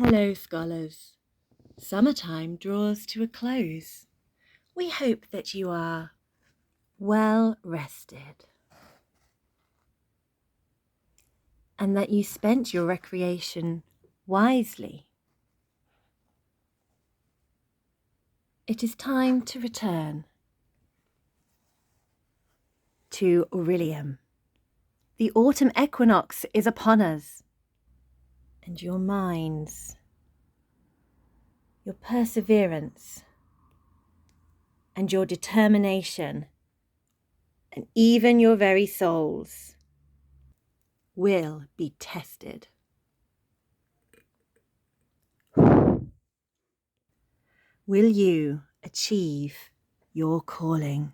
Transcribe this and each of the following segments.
Hello, scholars. Summertime draws to a close. We hope that you are well rested and that you spent your recreation wisely. It is time to return to Orillium. The autumn equinox is upon us, and your minds, your perseverance, and your determination, and even your very souls will be tested. Will you achieve your calling?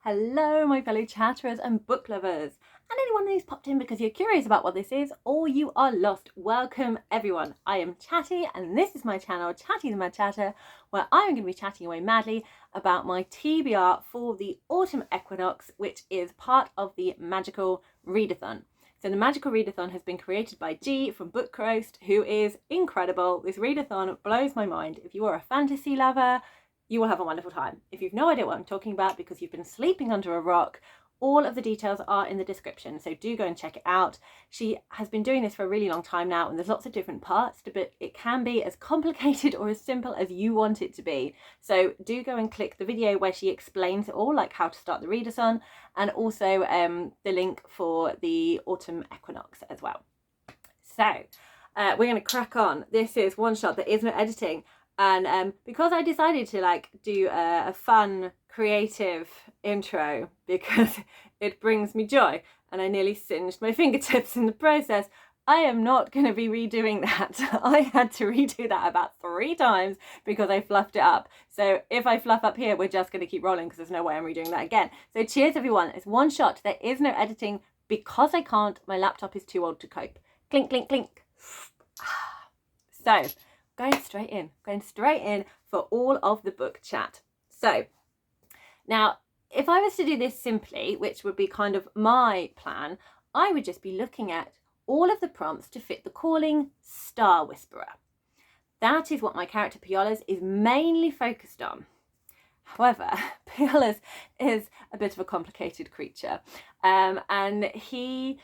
Hello, my fellow chatterers and book lovers, and anyone who's popped in because you're curious about what this is or you are lost. Welcome, everyone. I am Chatty, and this is my channel, Chatty the Mad Chatter, where I'm going to be chatting away madly about my TBR for the autumn equinox, which is part of the Magical Readathon. So the Magical Readathon has been created by G from Book Roast, who is incredible. This readathon blows my mind. If you are a fantasy lover, you will have a wonderful time. If you've no idea what I'm talking about because you've been sleeping under a rock, all of the details are in the description, so do go and check it out. She has been doing this for a really long time now, and there's lots of different parts to it. It can be as complicated or as simple as you want it to be. So do go and click the video where she explains it all, like how to start the readathon, and also the link for the autumn equinox as well. So we're going to crack on. This is one shot. There is no editing. And because I decided to do a fun, creative intro because it brings me joy, and I nearly singed my fingertips in the process, I am not going to be redoing that. I had to redo that about 3 times because I fluffed it up. So if I fluff up here, we're just going to keep rolling because there's no way I'm redoing that again. So cheers, everyone. It's one shot. There is no editing because I can't. My laptop is too old to cope. Clink, clink, clink. So going straight in for all of the book chat. So now, if I was to do this simply, which would be kind of my plan, I would just be looking at all of the prompts to fit the calling Star Whisperer. That is what my character Piolurs is mainly focused on. However, Piolurs is a bit of a complicated creature, and he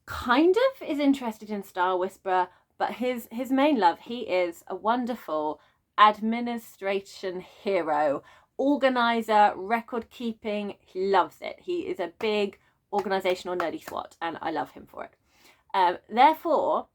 kind of is interested in Star Whisperer, but his main love, he is a wonderful administration hero, organizer, record keeping. He loves it. He is a big organizational nerdy swat, and I love him for it. Therefore,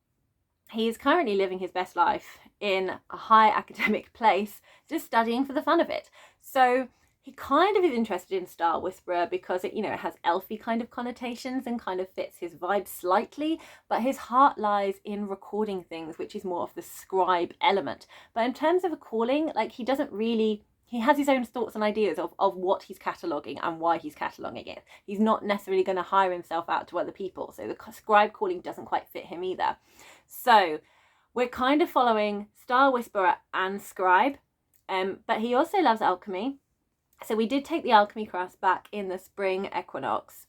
he is currently living his best life in a high academic place, just studying for the fun of it. So he kind of is interested in Star Whisperer because it, it has elfy kind of connotations and kind of fits his vibe slightly, but his heart lies in recording things, which is more of the scribe element. But in terms of a calling, he doesn't really, he has his own thoughts and ideas of what he's cataloguing and why he's cataloguing it. He's not necessarily going to hire himself out to other people, so the scribe calling doesn't quite fit him either. So we're kind of following Star Whisperer and scribe, but he also loves alchemy. So we did take the alchemy class back in the spring equinox.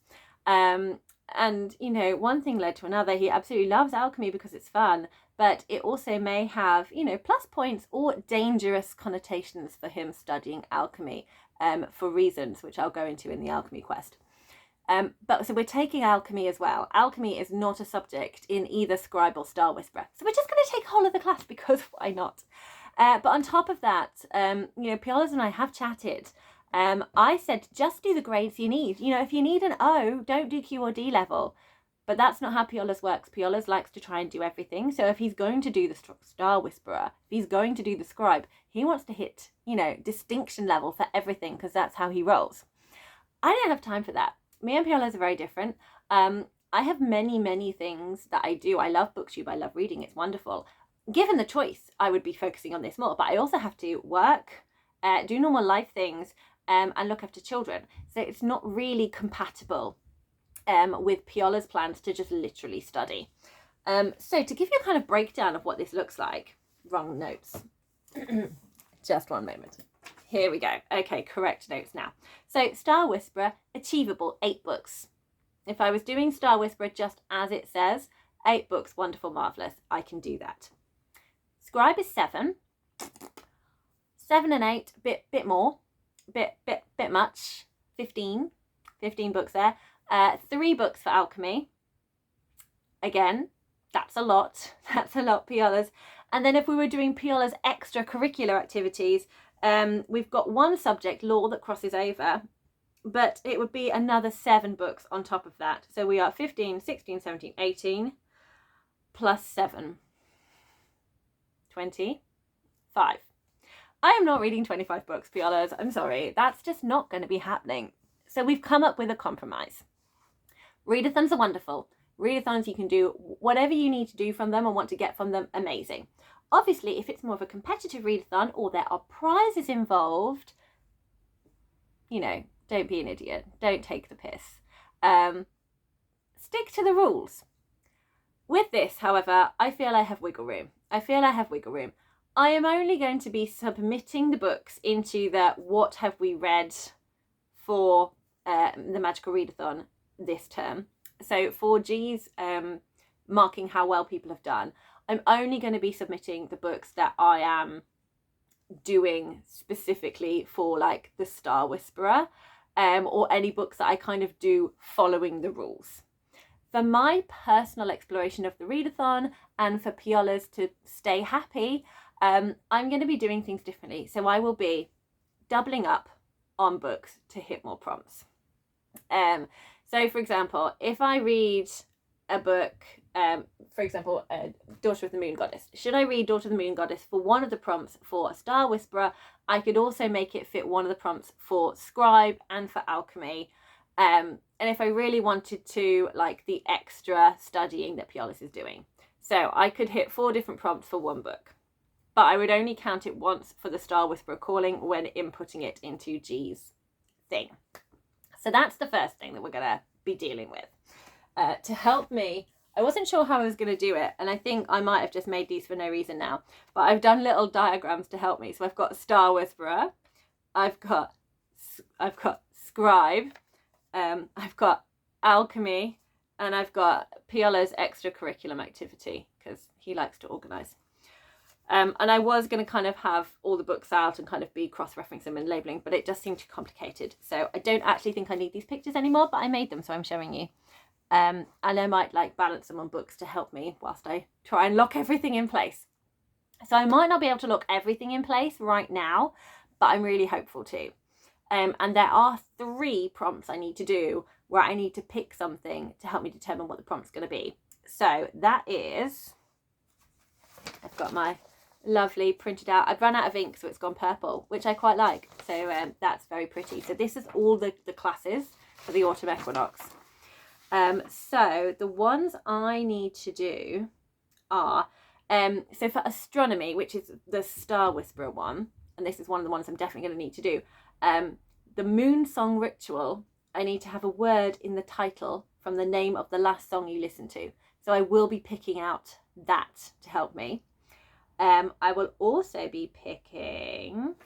And, one thing led to another. He absolutely loves alchemy because it's fun, but it also may have, plus points or dangerous connotations for him studying alchemy for reasons which I'll go into in the alchemy quest. But so we're taking alchemy as well. Alchemy is not a subject in either scribe or Star Whisperer. So we're just going to take a whole of the class because why not? But on top of that, Piolurs and I have chatted. I said, just do the grades you need. If you need an O, don't do Q or D level. But that's not how Piolurs works. Piolurs likes to try and do everything. So if he's going to do the Star Whisperer, if he's going to do the scribe, he wants to hit, distinction level for everything because that's how he rolls. I don't have time for that. Me and Piolurs are very different. I have many, many things that I do. I love booktube. I love reading. It's wonderful. Given the choice, I would be focusing on this more. But I also have to work, do normal life things, and look after children. So it's not really compatible with Piolurs' plans to just literally study. So to give you a kind of breakdown of what this looks like, wrong notes, just one moment. Here we go. Okay, correct notes now. So Star Whisperer, achievable, 8 books. If I was doing Star Whisperer just as it says, 8 books, wonderful, marvellous, I can do that. Scribe is 7. 7 and 8, bit more, bit much. 15 books there. 3 books for Alchemy. Again, that's a lot. That's a lot, Piolurs. And then if we were doing Piolurs extracurricular activities, we've got 1 subject, law, that crosses over, but it would be another 7 books on top of that. So we are 15, 16, 17, 18, plus 7. 25. I am not reading 25 books, Piolurs. I'm sorry. That's just not going to be happening. So we've come up with a compromise. Readathons are wonderful. Readathons, you can do whatever you need to do from them and want to get from them, amazing. Obviously, if it's more of a competitive readathon or there are prizes involved, you know, don't be an idiot. Don't take the piss. Stick to the rules. With this, however, I feel I have wiggle room. I am only going to be submitting the books into the what have we read for the Magical Readathon this term. So for G's marking how well people have done, I'm only going to be submitting the books that I am doing specifically for like the Star Whisperer, or any books that I kind of do following the rules. For my personal exploration of the readathon and for Piolurs to stay happy, I'm going to be doing things differently. So I will be doubling up on books to hit more prompts. So for example, if I read a book, for example, Daughter of the Moon Goddess, should I read Daughter of the Moon Goddess for one of the prompts for a Star Whisperer, I could also make it fit one of the prompts for Scribe and for Alchemy. And if I really wanted to, like the extra studying that Piolurs is doing. So I could hit 4 different prompts for one book, but I would only count it once for the Star Whisperer calling when inputting it into G's thing. So that's the first thing that we're going to be dealing with. To help me, I wasn't sure how I was going to do it, and I think I might have just made these for no reason now, but I've done little diagrams to help me. So I've got Star Whisperer, I've got Scribe, I've got Alchemy, and I've got Piolurs extracurriculum activity, because he likes to organise. And I was going to kind of have all the books out and kind of be cross-referencing them and labelling, but it just seemed too complicated. So I don't actually think I need these pictures anymore, but I made them, so I'm showing you. And I might like balance them on books to help me whilst I try and lock everything in place. So I might not be able to lock everything in place right now, but I'm really hopeful to. And there are 3 prompts I need to do where I need to pick something to help me determine what the prompt's going to be. So that is, I've got my lovely printed out, I've run out of ink so it's gone purple, which I quite like, so that's very pretty. So this is all the classes for the Autumn Equinox. So the ones I need to do are so for Astronomy, which is the Star Whisperer one, and this is one of the ones I'm definitely going to need to do, the Moon Song Ritual, I need to have a word in the title from the name of the last song you listen to, so I will be picking out that to help me. I will also be picking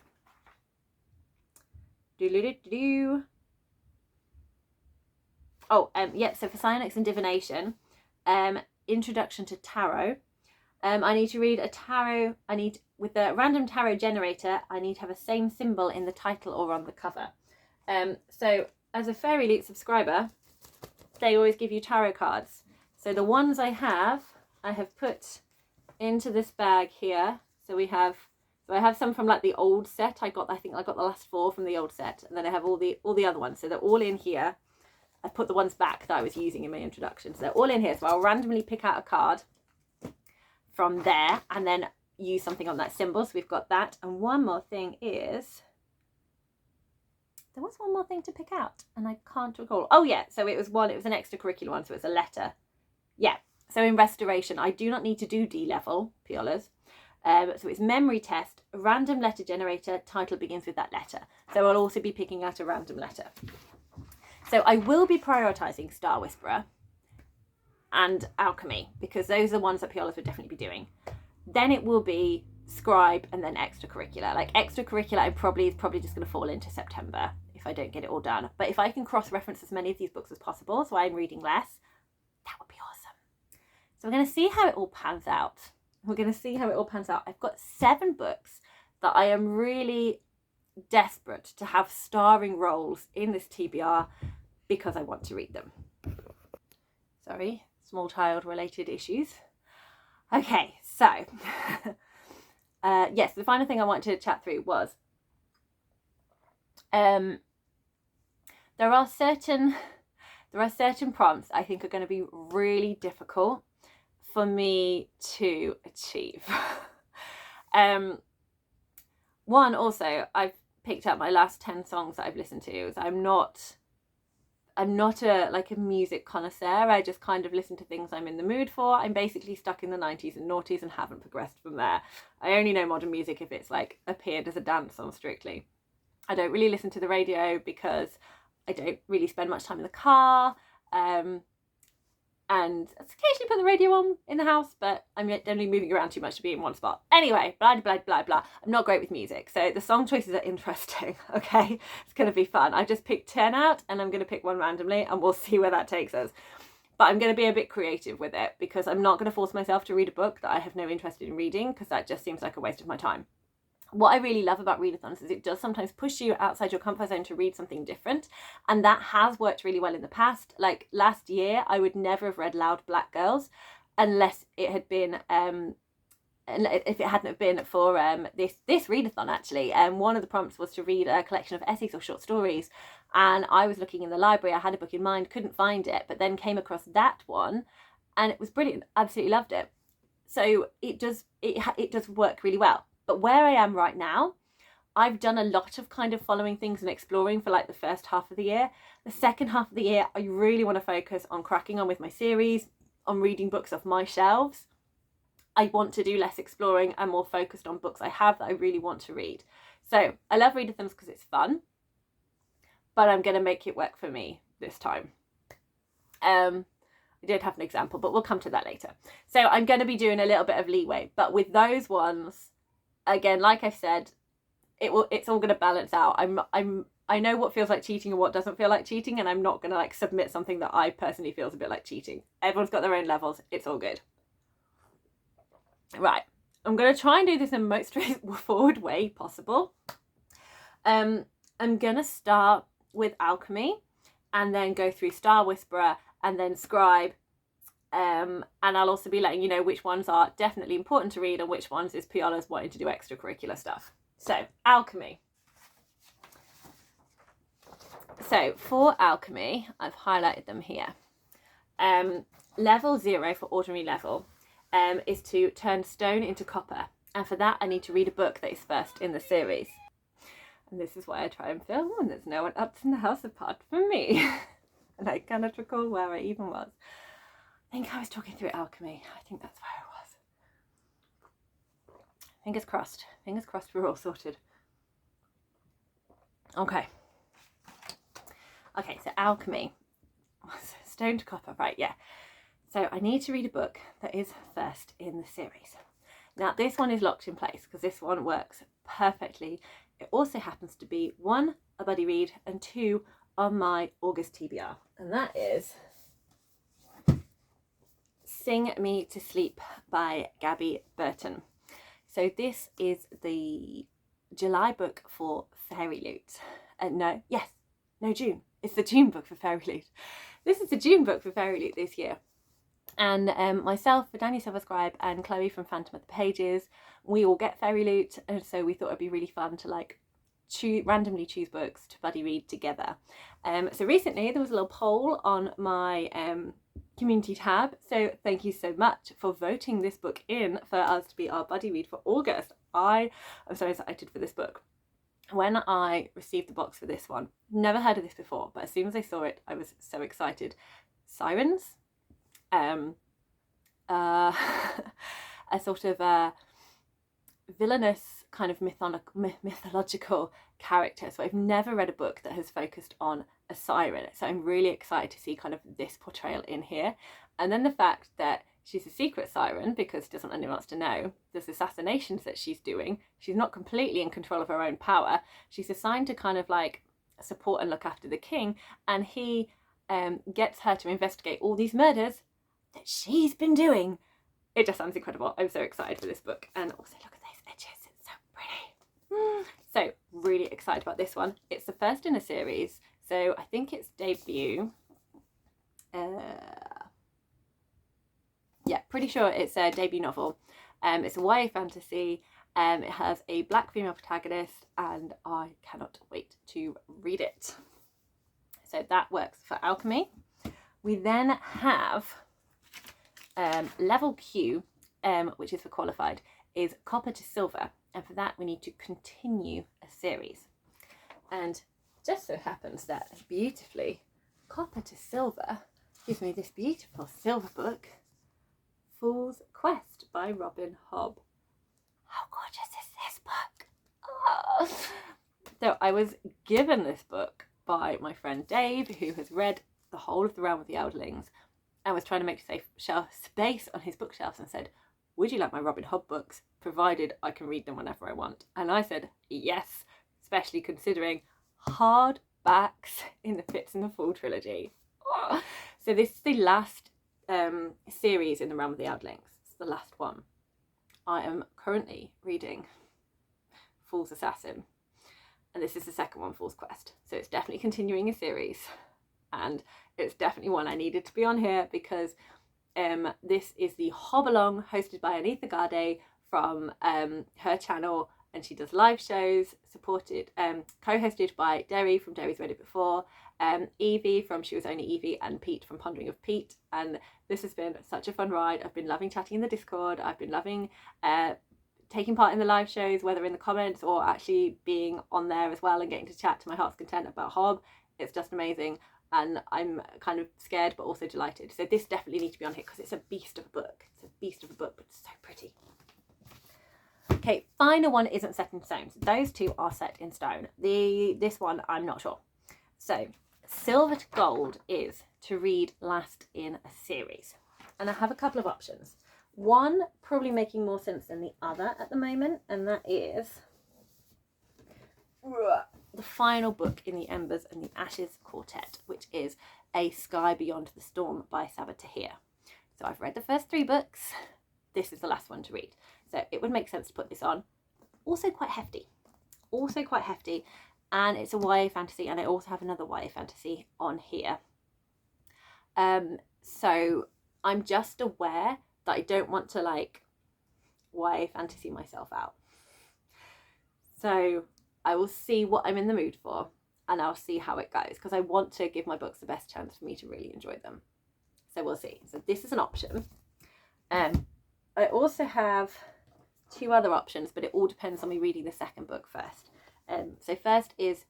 so for Psionics and Divination, Introduction to Tarot, I need to read a tarot. With the random tarot generator, I need to have a same symbol in the title or on the cover. So as a Fairy Loot subscriber, they always give you tarot cards. So the ones I have put into this bag here. So I have some from like the old set. I think I got the last 4 from the old set, and then I have all the other ones. So they're all in here. I put the ones back that I was using in my introduction. So they're all in here. So I'll randomly pick out a card from there and then use something on that symbol. So we've got that. And one more thing is, there was one more thing to pick out and I can't recall. Oh yeah, so it was an extracurricular one, so it's a letter. Yeah, so in Restoration, I do not need to do D level, Piolurs. So it's memory test, random letter generator, title begins with that letter. So I'll also be picking out a random letter. So I will be prioritising Star Whisperer and Alchemy, because those are the ones that Piolurs would definitely be doing. Then it will be scribe, and then extracurricular. Like extracurricular, is probably just going to fall into September if I don't get it all done. But if I can cross-reference as many of these books as possible, so I'm reading less, that would be awesome. So we're going to see how it all pans out. I've got 7 books that I am really desperate to have starring roles in this TBR because I want to read them. Sorry, small child related issues. Okay, so yes, the final thing I wanted to chat through was there are certain prompts I think are going to be really difficult for me to achieve. One, also, I've picked up my last 10 songs that I've listened to. So I'm not a music connoisseur. I just kind of listen to things I'm in the mood for. I'm basically stuck in the 90s and noughties and haven't progressed from there. I only know modern music if it's like appeared as a dance song strictly. I don't really listen to the radio because I don't really spend much time in the car. And occasionally put the radio on in the house, but I'm generally moving around too much to be in one spot. Anyway, blah, blah, blah, blah. I'm not great with music, so the song choices are interesting, okay? It's going to be fun. I just picked 10 out, and I'm going to pick one randomly, and we'll see where that takes us. But I'm going to be a bit creative with it, because I'm not going to force myself to read a book that I have no interest in reading, because that just seems like a waste of my time. What I really love about readathons is it does sometimes push you outside your comfort zone to read something different, and that has worked really well in the past. Like last year, I would never have read Loud Black Girls unless it had been if it hadn't have been for this readathon actually. One of the prompts was to read a collection of essays or short stories, and I was looking in the library. I had a book in mind, couldn't find it, but then came across that one, and it was brilliant. Absolutely loved it. So it does work really well. But where I am right now, I've done a lot of kind of following things and exploring for like the first half of the year. The second half of the year, I really want to focus on cracking on with my series, on reading books off my shelves. I want to do less exploring and more focused on books I have that I really want to read. So I love readathons because it's fun, but I'm going to make it work for me this time. I did have an example, but we'll come to that later. So I'm going to be doing a little bit of leeway, but with those ones, again, like I've said, it's all going to balance out. I know what feels like cheating and what doesn't feel like cheating, and I'm not going to like submit something that I personally feels a bit like cheating. Everyone's got their own levels. It's all good. Right. I'm going to try and do this in the most straightforward way possible. I'm going to start with Alchemy and then go through Star Whisperer and then Scribe. And I'll also be letting you know which ones are definitely important to read and which ones is Piolurs wanting to do extracurricular stuff. So, Alchemy. So, for Alchemy, I've highlighted them here. Level 0 for ordinary level is to turn stone into copper. And for that, I need to read a book that is first in the series. And this is why I try and film when there's no one else in the house apart from me. And I cannot recall where I even was. I think I was talking through Alchemy. I think that's where I was. Fingers crossed. Fingers crossed we're all sorted. Okay. Okay, so Alchemy. Stone to copper, right, yeah. So I need to read a book that is first in the series. Now this one is locked in place because this one works perfectly. It also happens to be 1, a buddy read, and 2, on my August TBR. And that is Sing Me to Sleep by Gabby Burton. So this is the July book for Fairy Loot. June. It's the June book for Fairy Loot. This is the June book for Fairy Loot this year. And myself, Vadania Scribe, and Cloe from Phantom of the Pages, we all get Fairy Loot, and so we thought it'd be really fun to like randomly choose books to buddy read together. So recently there was a little poll on my community tab, so thank you so much for voting this book in for us to be our buddy read for August. I am so excited for this book. When I received the box for this one, never heard of this before, but as soon as I saw it, I was so excited. Sirens, a sort of a villainous kind of mythological character. So I've never read a book that has focused on a siren, so I'm really excited to see kind of this portrayal in here. And then the fact that She's a secret siren because she doesn't want anyone else to know. There's assassinations that she's doing. She's not completely in control of her own power. She's assigned to kind of like support and look after the king, and he gets her to investigate all these murders that she's been doing. It just sounds incredible. I'm so excited for this book. And also look at those edges, it's so pretty. So really excited about this one. It's the first in a series, so I think it's debut. Yeah, pretty sure it's a debut novel. It's a YA fantasy. It has a black female protagonist, and I cannot wait to read it. So that works for alchemy. We then have level Q, which is for qualified, is copper to silver, and for that we need to continue a series. And just so happens that beautifully, copper to silver gives me this beautiful silver book, Fool's Quest by Robin Hobb. How gorgeous is this book? Oh. So I was given this book by my friend Dave, who has read the whole of the Realm of the Eldlings and was trying to make safe space on his bookshelves, and said, would you like my Robin Hobb books, provided I can read them whenever I want? And I said yes, especially considering hardbacks in the Fitz and the Fool trilogy. Oh. So this is the last series in the Realm of the Eldlings. It's the last one. I am currently reading Fool's Assassin, and this is the second one, Fool's Quest. So it's definitely continuing a series, and it's definitely one I needed to be on here because this is the Hob-along hosted by Anitha Garde from her channel, and she does live shows supported, co-hosted by Derry from Derry's Read It Before, Evie from She Was Only Evie, and Pete from Pondering of Pete. And this has been such a fun ride. I've been loving chatting in the Discord. I've been loving taking part in the live shows, whether in the comments or actually being on there as well and getting to chat to my heart's content about Hob. It's just amazing, and I'm kind of scared but also delighted. So this definitely needs to be on here because it's a beast of a book. It's a beast of a book, but it's so pretty. Okay, final one isn't set in stone. So those two are set in stone. This one I'm not sure. So silver to gold is to read last in a series, and I have a couple of options. One probably making more sense than the other at the moment, and that is the final book in the Embers and the Ashes quartet, which is A Sky Beyond the Storm by Sabaa Tahir. So I've read the first 3 books. This is the last one to read. So it would make sense to put this on. Also quite hefty. And it's a YA fantasy, and I also have another YA fantasy on here. So I'm just aware that I don't want to like YA fantasy myself out. So I will see what I'm in the mood for, and I'll see how it goes, because I want to give my books the best chance for me to really enjoy them. So we'll see. So this is an option. I also have 2 other options, but it all depends on me reading the second book first. So first is,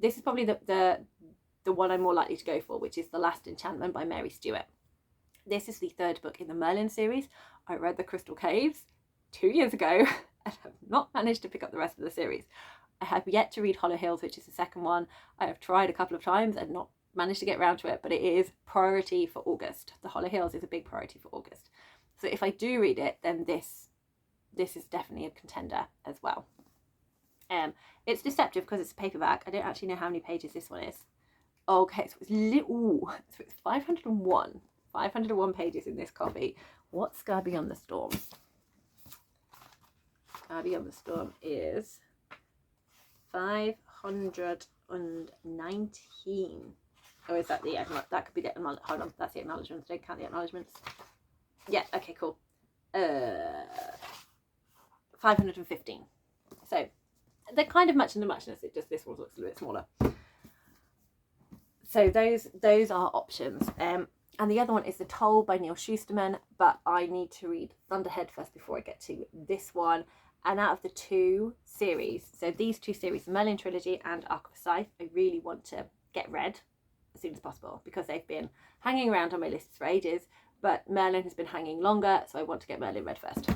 this is probably the one I'm more likely to go for, which is The Last Enchantment by Mary Stewart. This is the 3rd book in the Merlin series. I read The Crystal Caves 2 years ago and have not managed to pick up the rest of the series. I have yet to read Hollow Hills, which is the second one. I have tried a couple of times and not managed to get around to it, but it is priority for August. The Hollow Hills is a big priority for August. So if I do read it, then this is definitely a contender as well. It's deceptive because it's a paperback. I don't actually know how many pages this one is. Okay, so it's 501 pages in this copy. What's Sky Beyond the Storm? Sky Beyond the Storm is 519. Oh, is that the that could be the acknowledgement? Hold on, that's the acknowledgements. Don't count the acknowledgements. Yeah, okay, cool. 515. So they're kind of much in the muchness. It just, this one looks a little bit smaller. So those are options. And the other one is The Toll by Neil Shusterman, but I need to read Thunderhead first before I get to this one. And out of the 2 series, so these 2 series, the Merlin trilogy and Arc of Scythe, I really want to get read as soon as possible because they've been hanging around on my list for ages, but Merlin has been hanging longer, so I want to get Merlin read first.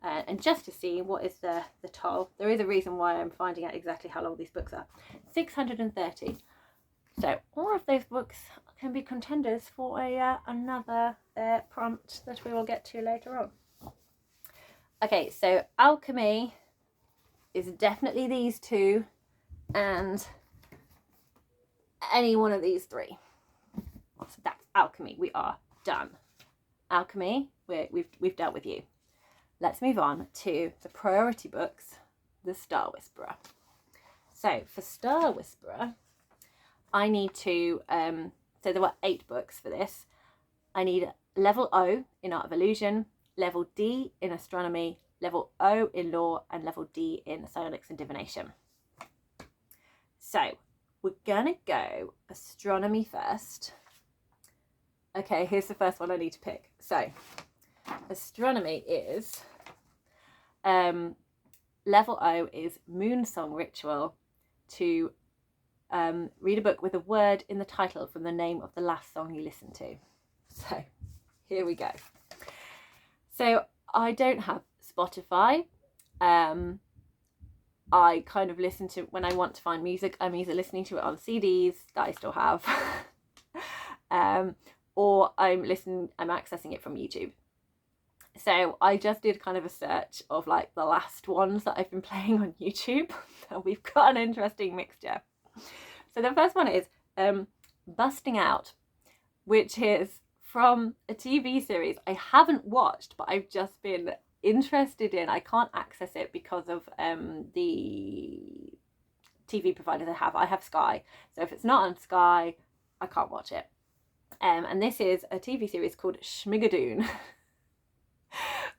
And just to see what is the toll, there is a reason why I'm finding out exactly how long these books are. 630. So all of those books can be contenders for another prompt that we will get to later on. Okay, so alchemy is definitely these two and any one of these three. So that's alchemy. We are done. Alchemy, we've dealt with you. Let's move on to the priority books, the Star Whisperer. So for Star Whisperer, I need to, so there were 8 books for this. I need Level O in Art of Illusion, Level D in Astronomy, Level O in Law, and Level D in Psionics and Divination. So we're gonna go Astronomy first. Okay, here's the first one I need to pick. So Astronomy is, Level O is Moon Song Ritual to read a book with a word in the title from the name of the last song you listened to. So here we go. So I don't have Spotify. I kind of listen to, when I want to find music, I'm either listening to it on CDs that I still have, or I'm accessing it from YouTube. So I just did kind of a search of like the last ones that I've been playing on YouTube. And we've got an interesting mixture. So the first one is Busting Out, which is from a TV series I haven't watched, but I've just been interested in. I can't access it because of the TV providers I have. I have Sky. So if it's not on Sky, I can't watch it. And this is a TV series called Schmigadoon,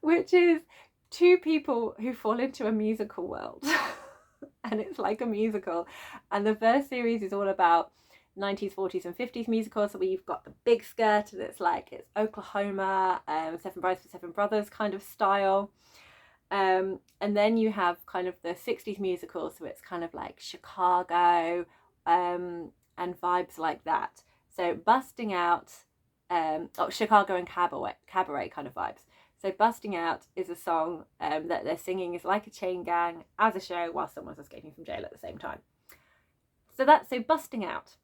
which is 2 people who fall into a musical world. And it's like a musical. And the first series is all about 90s, 40s and 50s musicals. So we've got the big skirt, and it's like it's Oklahoma, Seven Brides for Seven Brothers kind of style. And then you have kind of the 60s musicals, so it's kind of like Chicago and vibes like that. So Busting Out, Chicago and cabaret kind of vibes. So Busting Out is a song that they're singing is like a chain gang as a show while someone's escaping from jail at the same time. So Busting Out.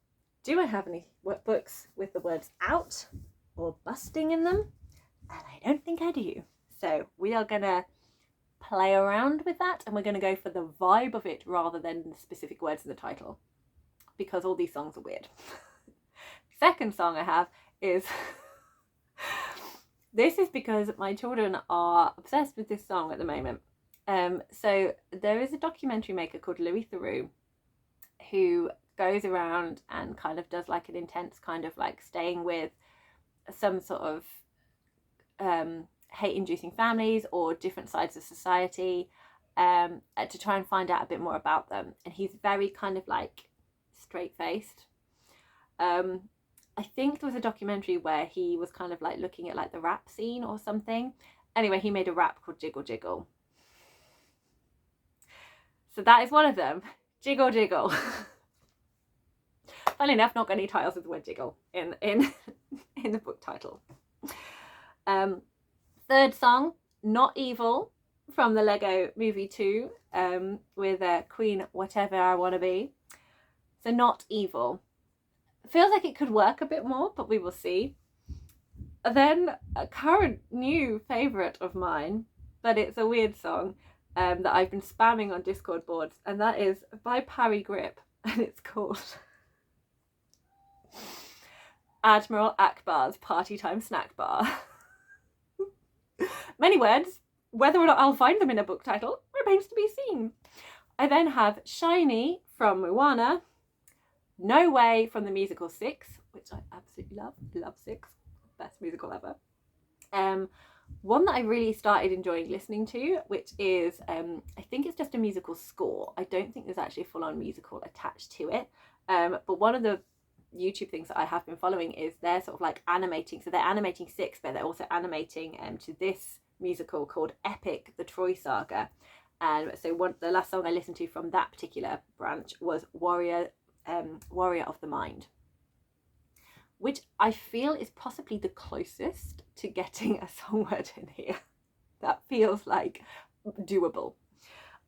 Do I have any books with the words out or busting in them? And I don't think I do. So we are going to play around with that, and we're going to go for the vibe of it rather than the specific words in the title, because all these songs are weird. Second song I have is... This is because my children are obsessed with this song at the moment. So there is a documentary maker called Louis Theroux who goes around and kind of does like an intense kind of like staying with some sort of hate-inducing families or different sides of society to try and find out a bit more about them. And he's very kind of like straight-faced. I think there was a documentary where he was kind of like looking at like the rap scene or something. Anyway, he made a rap called Jiggle Jiggle. So that is one of them. Jiggle Jiggle. Funnily enough, not got any titles with the word jiggle in the book title. Third song, Not Evil, from the Lego Movie 2 with Queen Whatever I Wanna Be. So Not Evil. Feels like it could work a bit more, but we will see. Then a current new favourite of mine, but it's a weird song that I've been spamming on Discord boards, and that is by Parry Grip, and it's called Admiral Akbar's Party Time Snack Bar. Many words. Whether or not I'll find them in a book title remains to be seen. I then have Shiny from Moana, No Way from the musical Six, which I absolutely love. Love Six. Best musical ever. One that I really started enjoying listening to, which is, I think it's just a musical score. I don't think there's actually a full-on musical attached to it. But one of the YouTube things that I have been following is they're sort of like animating. So they're animating Six, but they're also animating to this musical called Epic, the Troy Saga. And so the last song I listened to from that particular branch was Warrior of the Mind, which I feel is possibly the closest to getting a song word in here. That feels like doable.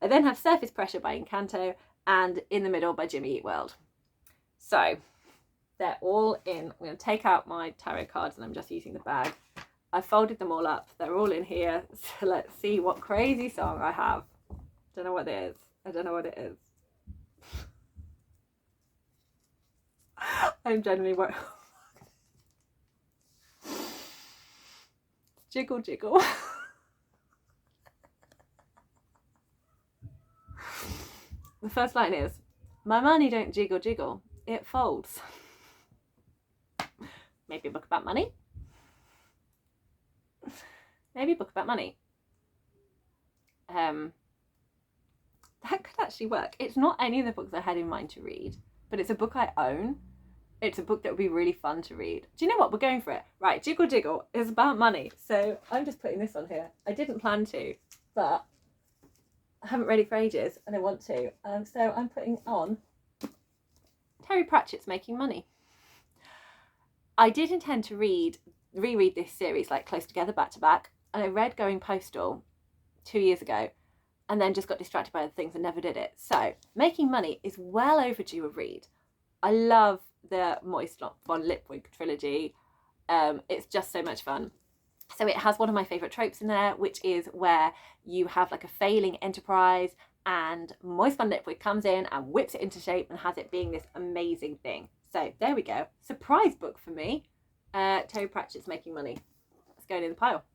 I then have Surface Pressure by Encanto and In the Middle by Jimmy Eat World. So They're all in. I'm going to take out my tarot cards and I'm just using the bag. I folded them all up. They're all in here. So let's see what crazy song I have. Don't know what it is. I don't know what it is. I'm genuinely worried. Jiggle, jiggle. The first line is, my money don't jiggle, jiggle. It folds. Maybe a book about money. Maybe a book about money. That could actually work. It's not any of the books I had in mind to read, but it's a book I own. It's a book that would be really fun to read. Do you know what? We're going for it. Right, Jiggle Jiggle is about money. So I'm just putting this on here. I didn't plan to, but I haven't read it for ages and I want to. So I'm putting on Terry Pratchett's Making Money. I did intend to reread this series like close together, back to back, and I read Going Postal 2 years ago and then just got distracted by other things and never did it. So Making Money is well overdue a read. I love the Moist von Lipwig trilogy. It's just so much fun. So it has one of my favourite tropes in there, which is where you have like a failing enterprise and Moist von Lipwig comes in and whips it into shape and has it being this amazing thing. So there we go. Surprise book for me. Terry Pratchett's Making Money. Let's go in the pile.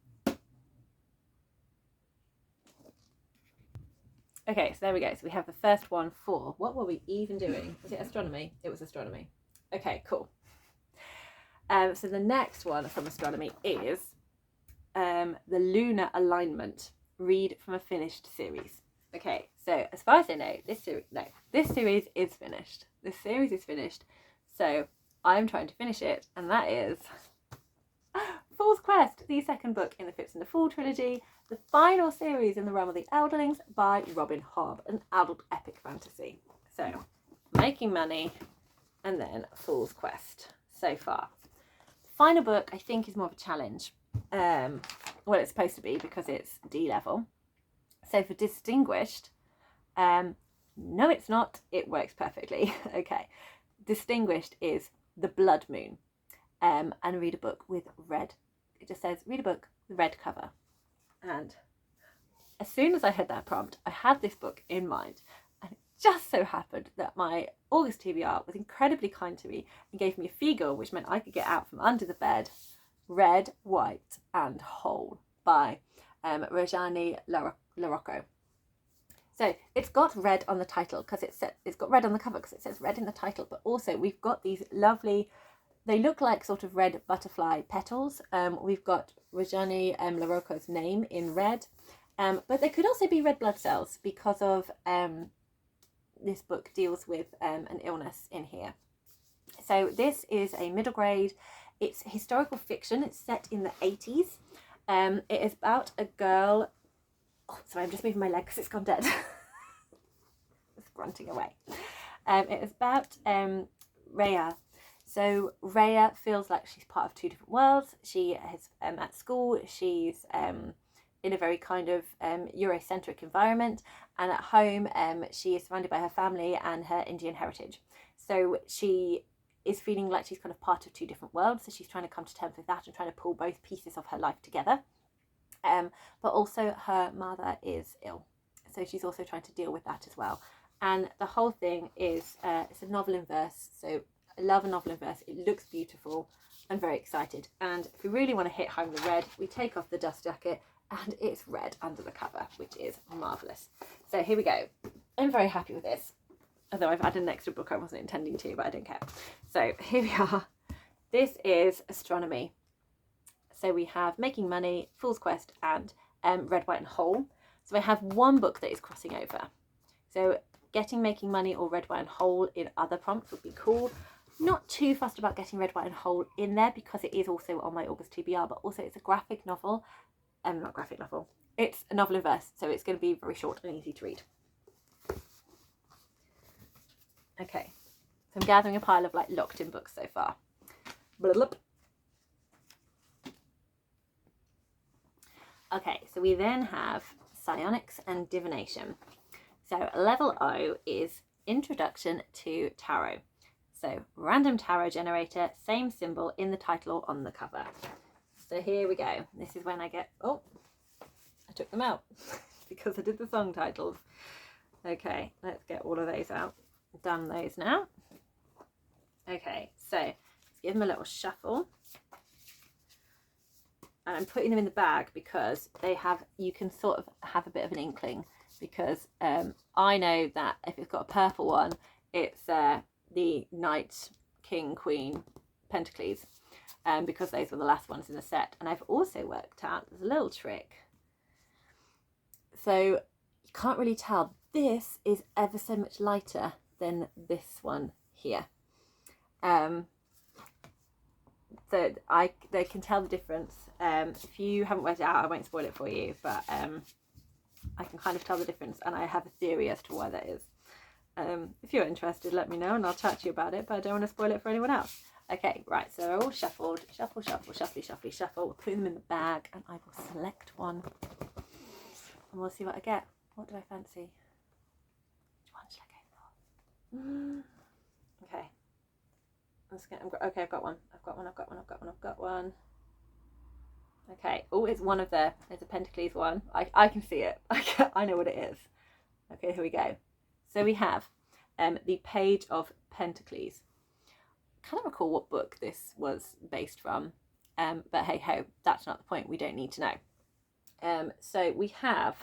Okay, so there we go. So we have the first one for, what were we even doing? Was it astronomy? It was astronomy. Okay, cool. So the next one from astronomy is the lunar alignment. Read from a finished series. Okay, so as far as I know, this series is finished. This series is finished. So I'm trying to finish it, and that is Fool's Quest, the second book in the Fitz and the Fool trilogy, the final series in the realm of the Elderlings by Robin Hobb, an adult epic fantasy. So, Making Money, and then Fool's Quest so far. The final book, I think, is more of a challenge. Well, it's supposed to be because it's D level. So for Distinguished, no, it's not. It works perfectly. Okay. Distinguished is The Blood Moon, and read a book with red. It just says read a book with red cover. And as soon as I heard that prompt, I had this book in mind, and it just so happened that my August TBR was incredibly kind to me and gave me a Figo, which meant I could get out from under the bed, Red, White and Whole by Rojani Larocco. So it's got red on the title because it's got red on the cover because it says red in the title, but also we've got these lovely, they look like sort of red butterfly petals. We've got Rojani Larocco's name in red, but they could also be red blood cells because of this book deals with an illness in here. So this is a middle grade. It's historical fiction. It's set in the 80s. It is about a girl. Oh, sorry, I'm just moving my leg because it's gone dead. It's grunting away. It is about Rhea. So Rhea feels like she's part of two different worlds. She is at school. She's in a very kind of Eurocentric environment, and at home she is surrounded by her family and her Indian heritage. So she is feeling like she's kind of part of two different worlds. So she's trying to come to terms with that and trying to pull both pieces of her life together. But also her mother is ill, so she's also trying to deal with that as well. And the whole thing is it's a novel in verse, so I love a novel in verse. It looks beautiful. I'm very excited, and if we really want to hit home the red, we take off the dust jacket and it's red under the cover, which is marvellous. So here we go. I'm very happy with this, although I've added an extra book I wasn't intending to, but I don't care. So here we are. This is Astronomy. So we have Making Money, Fool's Quest and Red, White and Whole. So I have one book that is crossing over. So getting Making Money or Red, White and Whole in other prompts would be cool. Not too fussed about getting Red, White and Whole in there because it is also on my August TBR, but also it's a graphic novel. Not graphic novel. It's a novel in verse, so it's going to be very short and easy to read. Okay, so I'm gathering a pile of like locked in books so far. Blah. Okay, so we then have Psionics and Divination. So Level O is Introduction to Tarot. So random tarot generator, same symbol in the title or on the cover. So here we go. This is when I get, oh, I took them out because I did the song titles. Okay, let's get all of those out. Done those now. Okay, so let's give them a little shuffle. And I'm putting them in the bag because they have, you can sort of have a bit of an inkling, because I know that if it's got a purple one, it's the Knight, King, Queen, Pentacles, because those were the last ones in the set. And I've also worked out, there's a little trick. So you can't really tell, this is ever so much lighter than this one here. So they can tell the difference. If you haven't worked it out, I won't spoil it for you, but I can kind of tell the difference, and I have a theory as to why that is. If you're interested, let me know and I'll chat to you about it, but I don't want to spoil it for anyone else. Okay, right, so they're all shuffled. Shuffle, shuffle, shuffly, shuffly, shuffle. We'll put them in the bag and I will select one and we'll see what I get. What do I fancy? Which one should I go for? Okay. Okay, I've got one. I've got one. Okay. Oh, it's one of the, it's a Pentacles one. I can see it. I know what it is. Okay, here we go. So we have the Page of Pentacles. I can't recall what book this was based from, but hey ho, that's not the point. We don't need to know. So we have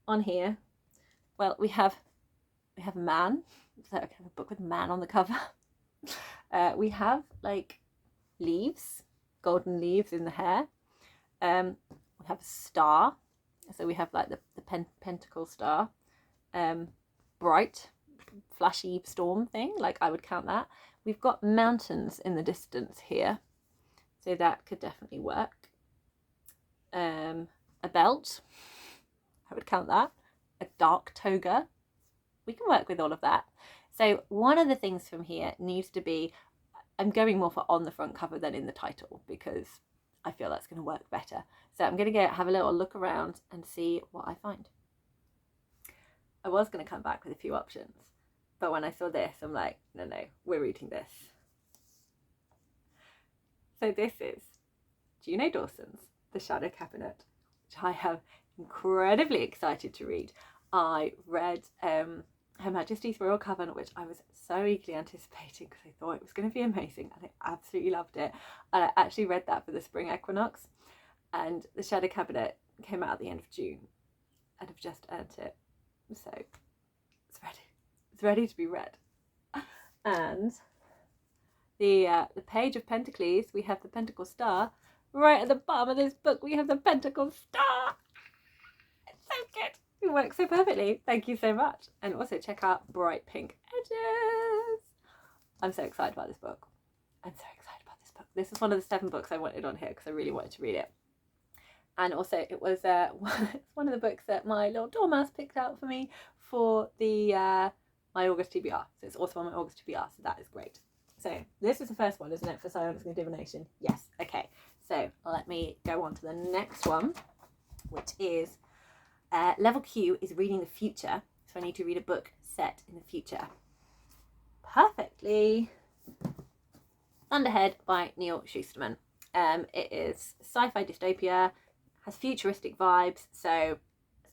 on here, well, we have a man. So I have a book with a man on the cover. We have like leaves, golden leaves in the hair. We have a star, so we have like the pentacle star, bright flashy storm thing, like I would count that. We've got mountains in the distance here, so that could definitely work. A belt, I would count that. A dark toga, we can work with all of that. So one of the things from here needs to be, I'm going more for on the front cover than in the title, because I feel that's going to work better. So I'm going to go have a little look around and see what I find. I was going to come back with a few options, but when I saw this, I'm like, no, we're reading this. So this is Juno Dawson's The Shadow Cabinet, which I am incredibly excited to read. I read Her Majesty's Royal Covenant, which I was so eagerly anticipating because I thought it was going to be amazing, and I absolutely loved it. And I actually read that for the spring equinox, and The Shadow Cabinet came out at the end of June, and I've just earned it, so it's ready to be read. And the Page of Pentacles, we have the Pentacle Star. Right at the bottom of this book, we have the Pentacle Star. It's so good. It works so perfectly. Thank you so much. And also check out Bright Pink Edges. I'm so excited about this book. This is one of the 7 books I wanted on here because I really wanted to read it. And also it was one of the books that my little dormouse picked out for me for the my August TBR. So it's also on my August TBR, so that is great. So this is the first one, isn't it, for Psionics and Divination? Yes. Okay. So let me go on to the next one, which is Level Q is reading the future. So I need to read a book set in the future. Perfectly. Thunderhead by Neil Shusterman. It is sci-fi dystopia, has futuristic vibes, so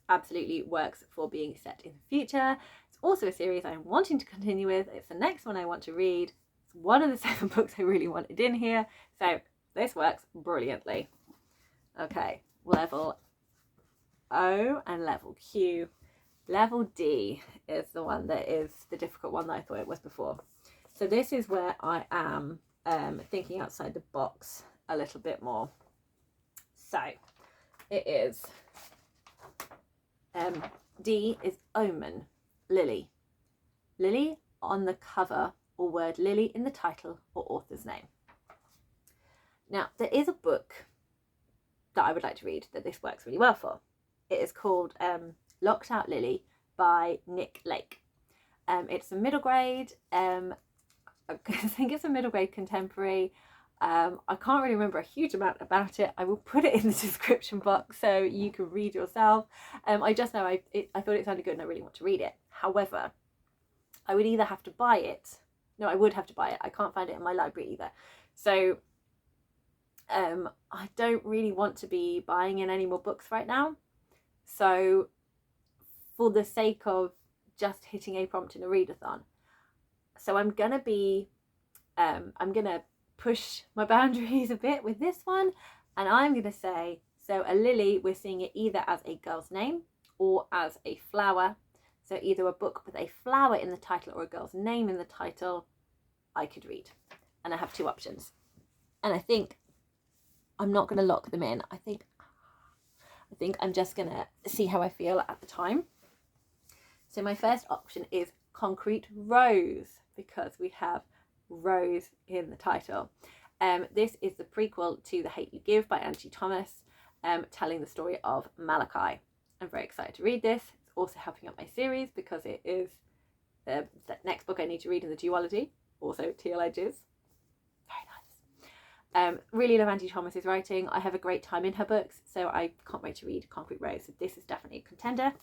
absolutely works for being set in the future. It's also a series I'm wanting to continue with. It's the next one I want to read. It's one of the 7 books I really wanted in here, so this works brilliantly. Okay, Level O and Level Q. Level D is the one that is the difficult one that I thought it was before. So this is where I am thinking outside the box a little bit more. So it is D is Omen, Lily. Lily on the cover, or word Lily in the title or author's name. Now there is a book that I would like to read that this works really well for. It is called Locked Out Lily by Nick Lake. It's a middle grade, I think it's a middle grade contemporary. I can't really remember a huge amount about it. I will put it in the description box so you can read yourself. I just know I thought it sounded good and I really want to read it. However, I would either have to buy it No, I would have to buy it. I can't find it in my library either. So I don't really want to be buying in any more books right now. So for the sake of just hitting a prompt in a readathon, so I'm gonna push my boundaries a bit with this one, and I'm gonna say, so a lily, we're seeing it either as a girl's name or as a flower. So either a book with a flower in the title or a girl's name in the title, I could read. And I have two options. And I think I'm not going to lock them in. I think I'm just going to see how I feel at the time. So my first option is Concrete Rose, because we have Rose in the title. This is the prequel to The Hate You Give by Angie Thomas, telling the story of Malachi. I'm very excited to read this. It's also helping up my series because it is the next book I need to read in the duology, also Teal Edges. Very nice. Really love Angie Thomas's writing. I have a great time in her books, so I can't wait to read Concrete Rose. So this is definitely a contender.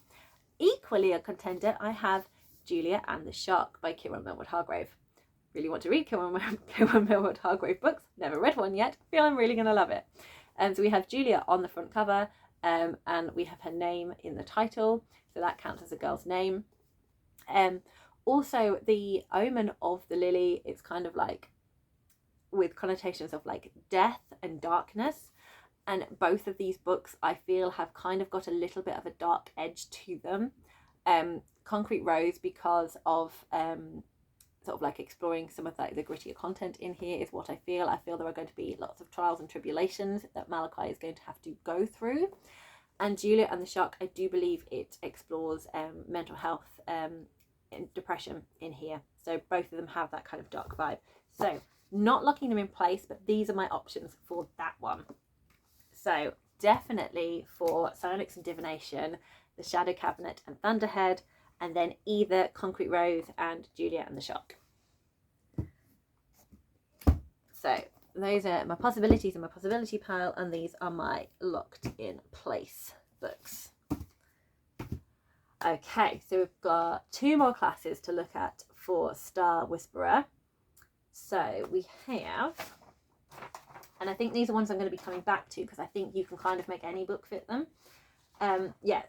Equally a contender, I have Julia and the Shark by Kieran Millward Hargrave. Really want to read Kieran Millward Hargrave books. Never read one yet. Feel I'm really going to love it. So we have Julia on the front cover, and we have her name in the title, so that counts as a girl's name. Also, the omen of the lily, it's kind of like with connotations of like death and darkness, and both of these books I feel have kind of got a little bit of a dark edge to them. Concrete Rose, because of sort of like exploring some of the grittier content in here, is what I feel. I feel there are going to be lots of trials and tribulations that Malachi is going to have to go through. And Julia and the Shark, I do believe it explores mental health and depression in here. So both of them have that kind of dark vibe. So not locking them in place, but these are my options for that one. So definitely for Psionics and Divination, the Shadow Cabinet and Thunderhead, and then either Concrete Rose and Julia and the Shark. So those are my possibilities in my possibility pile, and these are my locked in place books. Okay, so we've got two more classes to look at for Star Whisperer. So we have, and I think these are ones I'm going to be coming back to because I think you can kind of make any book fit them.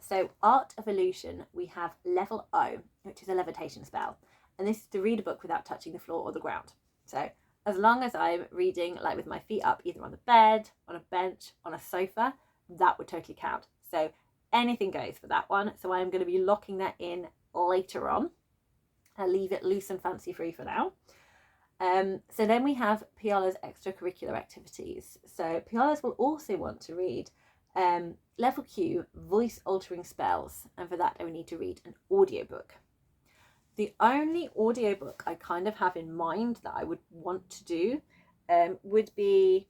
So Art of Illusion, we have Level O, which is a levitation spell. And this is to read a book without touching the floor or the ground. So as long as I'm reading like with my feet up, either on the bed, on a bench, on a sofa, that would totally count. So anything goes for that one. So I'm going to be locking that in later on. I'll leave it loose and fancy free for now. So then we have Piolurs extracurricular activities. So Piolurs will also want to read Level Q, voice altering spells, and for that I would need to read an audiobook. The only audiobook I kind of have in mind that I would want to do would be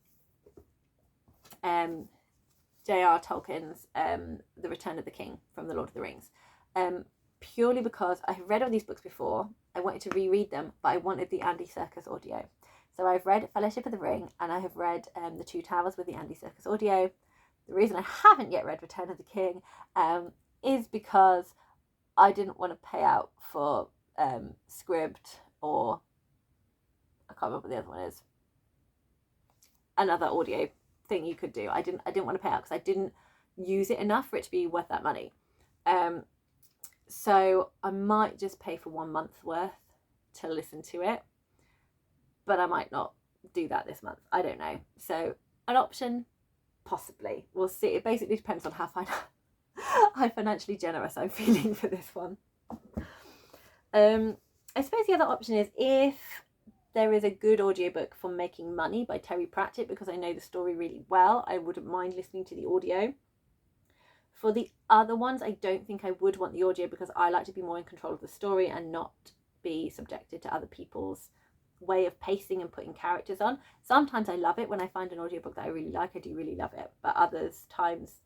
J.R. Tolkien's The Return of the King from The Lord of the Rings. Purely because I have read all these books before, I wanted to reread them, but I wanted the Andy Serkis audio. So I've read Fellowship of the Ring, and I have read The Two Towers with the Andy Serkis audio. The reason I haven't yet read Return of the King is because I didn't want to pay out for Scribd, or I can't remember what the other one is. Another audio thing you could do. I didn't want to pay out because I didn't use it enough for it to be worth that money. So I might just pay for 1 month's worth to listen to it, but I might not do that this month. I don't know. So an option, possibly. We'll see. It basically depends on how financially generous I'm feeling for this one. I suppose the other option is if there is a good audiobook for Making Money by Terry Pratchett, because I know the story really well, I wouldn't mind listening to the audio. For the other ones, I don't think I would want the audio because I like to be more in control of the story and not be subjected to other people's way of pacing and putting characters on. Sometimes I love it when I find an audiobook that I really like. I do really love it, but others times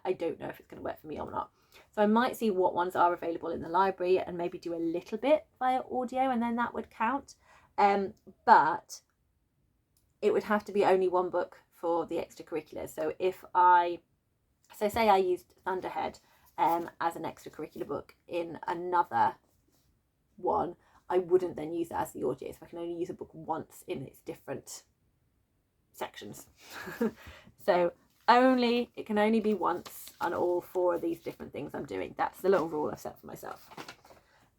I don't know if it's going to work for me or not. So I might see what ones are available in the library and maybe do a little bit via audio, and then that would count. But it would have to be only one book for the extracurriculars. So say I used Thunderhead as an extracurricular book in another one, I wouldn't then use that as the audio. So I can only use a book once in its different sections. So it can only be once on all 4 of these different things I'm doing. That's the little rule I've set for myself.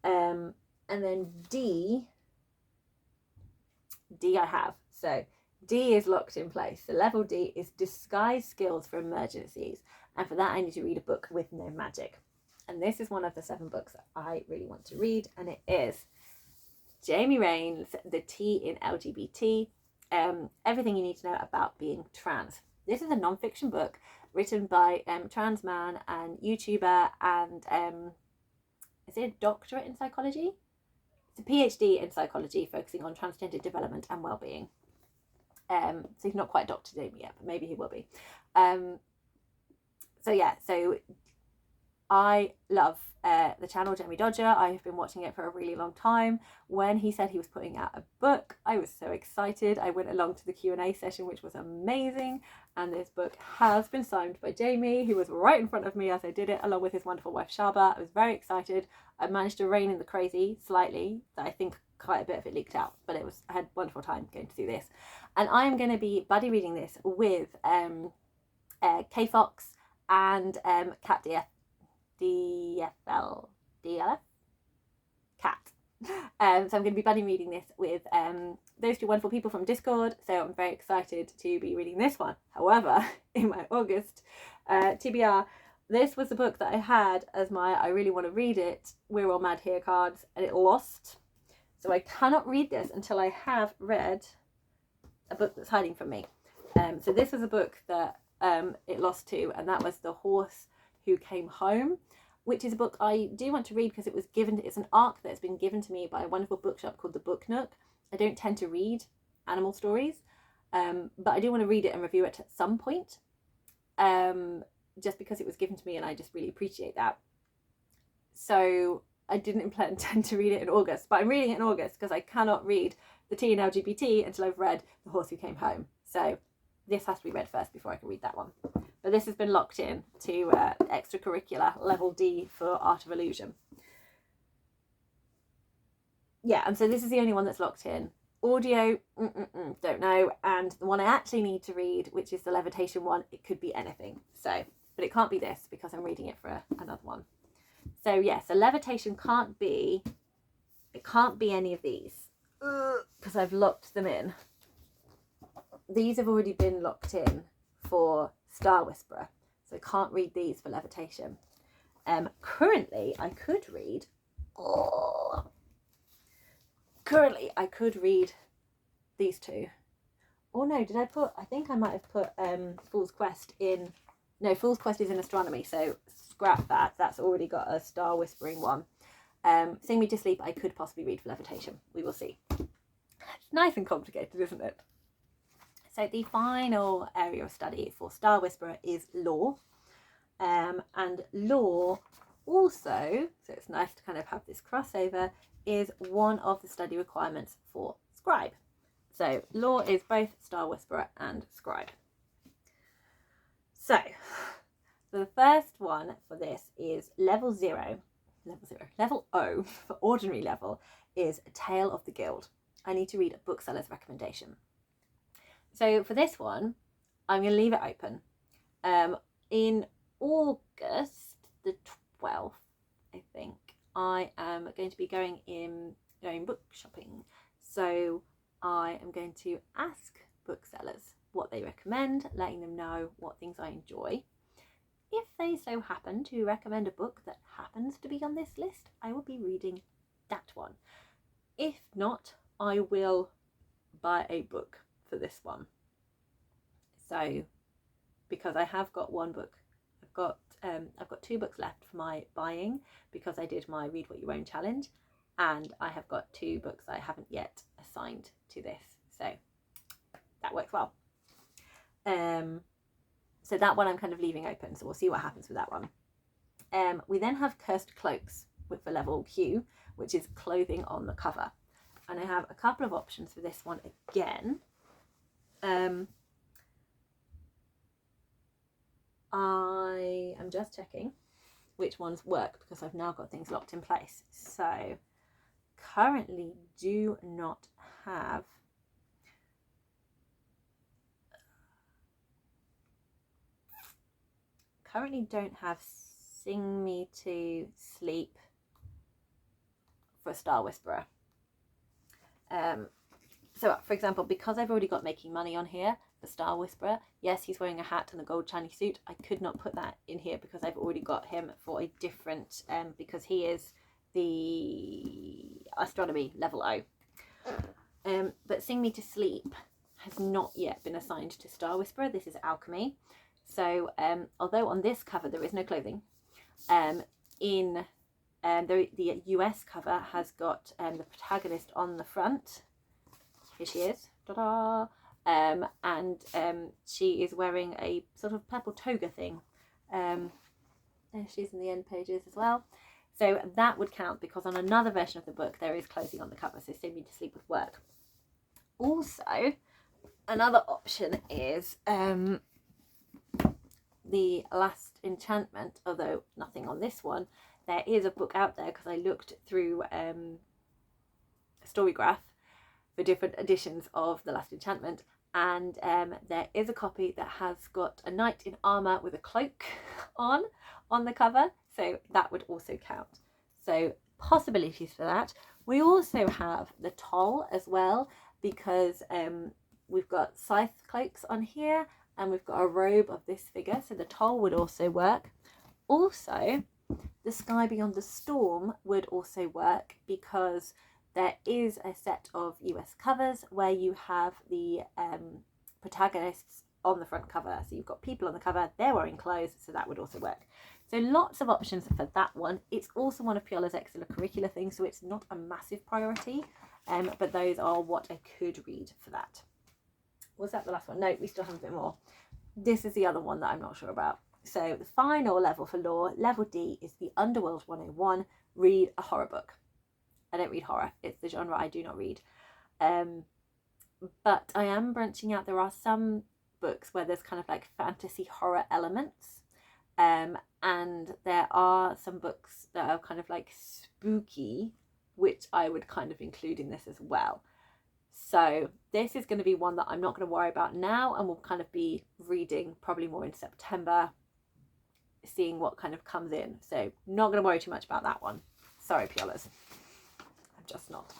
And then D I have. So D is locked in place. So level D is disguise skills for emergencies. And for that, I need to read a book with no magic. And this is one of the 7 books that I really want to read. And it is Jamie Rain's The T in LGBT, Everything You Need to Know About Being Trans. This is a non-fiction book written by trans man and YouTuber and is it a doctorate in psychology? It's a PhD in psychology focusing on transgender development and well-being. So he's not quite Dr. Jamie yet, but maybe he will be. So I love the channel Jamie Dodger. I have been watching it for a really long time. When he said he was putting out a book, I was so excited. I went along to the Q&A session, which was amazing. And this book has been signed by Jamie, who was right in front of me as I did it, along with his wonderful wife Shaba. I was very excited. I managed to rein in the crazy slightly. I think quite a bit of it leaked out, but I had a wonderful time going to do this. And I am going to be buddy reading this with K Fox and Cat DLF Cat. So I'm going to be buddy reading this with those 2 wonderful people from Discord. So I'm very excited to be reading this one. However, in my August TBR, this was the book that I had as my I really want to read it, We're All Mad Here cards, and it lost. So I cannot read this until I have read a book that's hiding from me. So this was a book that it lost to, and that was The Horse Who Came Home, which is a book I do want to read because it's an arc that's been given to me by a wonderful bookshop called The Book Nook. I don't tend to read animal stories, but I do want to read it and review it at some point, just because it was given to me and I just really appreciate that. So I didn't intend to read it in August, but I'm reading it in August because I cannot read The T in LGBT until I've read The Horse Who Came Home. So this has to be read first before I can read that one. But this has been locked in to extracurricular level D for Art of Illusion. Yeah, and so this is the only one that's locked in. Audio, don't know. And the one I actually need to read, which is the levitation one, it could be anything. So, but it can't be this because I'm reading it for another one. So yeah, so levitation can't be any of these because I've locked them in. These have already been locked in for Star Whisperer, so I can't read these for levitation. Currently I could read these 2. Oh no, I think I might have put Fool's Quest in. No, Fool's Quest is in Astronomy, so scrap that. That's already got a Star Whispering one. Sing Me to Sleep I could possibly read for levitation. We will see. It's nice and complicated, isn't it? So the final area of study for Star Whisperer is law. And law also, so it's nice to kind of have this crossover, is one of the study requirements for Scribe. So law is both Star Whisperer and Scribe. So the first one for this is level O for ordinary level is Tale of the Guild. I need to read a bookseller's recommendation. So for this one, I'm going to leave it open. In August the 12th, I think, I am going to be going book shopping. So I am going to ask booksellers what they recommend, letting them know what things I enjoy. If they so happen to recommend a book that happens to be on this list, I will be reading that one. If not, I will buy a book for this one. So because I have got one book, I've got 2 books left for my buying because I did my Read What You Own challenge, and I have got 2 books I haven't yet assigned to this, so that works well. So that one I'm kind of leaving open, so we'll see what happens with that one. We then have Cursed Cloaks with the level Q, which is clothing on the cover, and I have a couple of options for this one again. I am just checking which ones work because I've now got things locked in place. So currently do not have Sing Me to Sleep for Star Whisperer. So for example, because I've already got Making Money on here for Star Whisperer, yes, he's wearing a hat and a gold shiny suit. I could not put that in here because I've already got him for a different, because he is the Astronomy Level O. But Sing Me to Sleep has not yet been assigned to Star Whisperer. This is Alchemy. So although on this cover there is no clothing, the US cover has got the protagonist on the front. Here she is, ta-da! And she is wearing a sort of purple toga thing. There she is in the end pages as well. So that would count because on another version of the book there is clothing on the cover, so Sing Me to Sleep would work. Also, another option is the Last Enchantment, although nothing on this one. There is a book out there because I looked through Storygraph for different editions of The Last Enchantment, and there is a copy that has got a knight in armour with a cloak on the cover, so that would also count. So possibilities for that. We also have the toll as well, because we've got Scythe cloaks on here and we've got a robe of this figure, so the toll would also work. Also, the Sky Beyond the Storm would also work because there is a set of US covers where you have the protagonists on the front cover. So you've got people on the cover, they're wearing clothes, so that would also work. So lots of options for that one. It's also one of Piolurs' extracurricular things, so it's not a massive priority, but those are what I could read for that. Was that the last one? No, we still have a bit more. This is the other one that I'm not sure about. So the final level for lore, level D, is the Underworld 101. Read a horror book. I don't read horror. It's the genre I do not read. But I am branching out. There are some books where there's kind of like fantasy horror elements. And there are some books that are kind of like spooky, which I would kind of include in this as well. So this is going to be one that I'm not going to worry about now, and we'll kind of be reading probably more in September, seeing what kind of comes in. So not going to worry too much about that one. Sorry, Piolurs. I'm just not.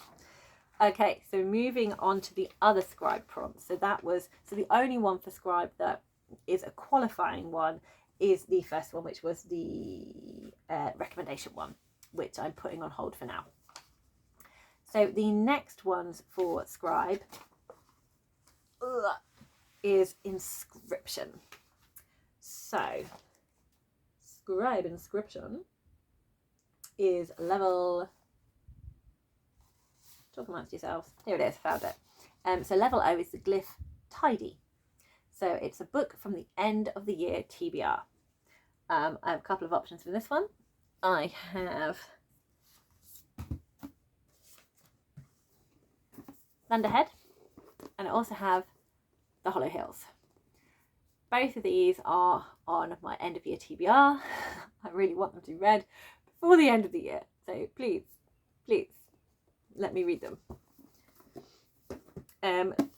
Okay, so moving on to the other scribe prompts. So the only one for scribe that is a qualifying one is the first one, which was the recommendation one, which I'm putting on hold for now. So the next ones for scribe is inscription. So scribe inscription is level, talk amongst yourselves, here it is, found it. So level O is the glyph tidy. So it's a book from the end of the year TBR. I have a couple of options for this one. I have Thunderhead, and I also have the Hollow Hills. Both of these are on my end of year TBR. I really want them to be read before the end of the year, so please let me read them.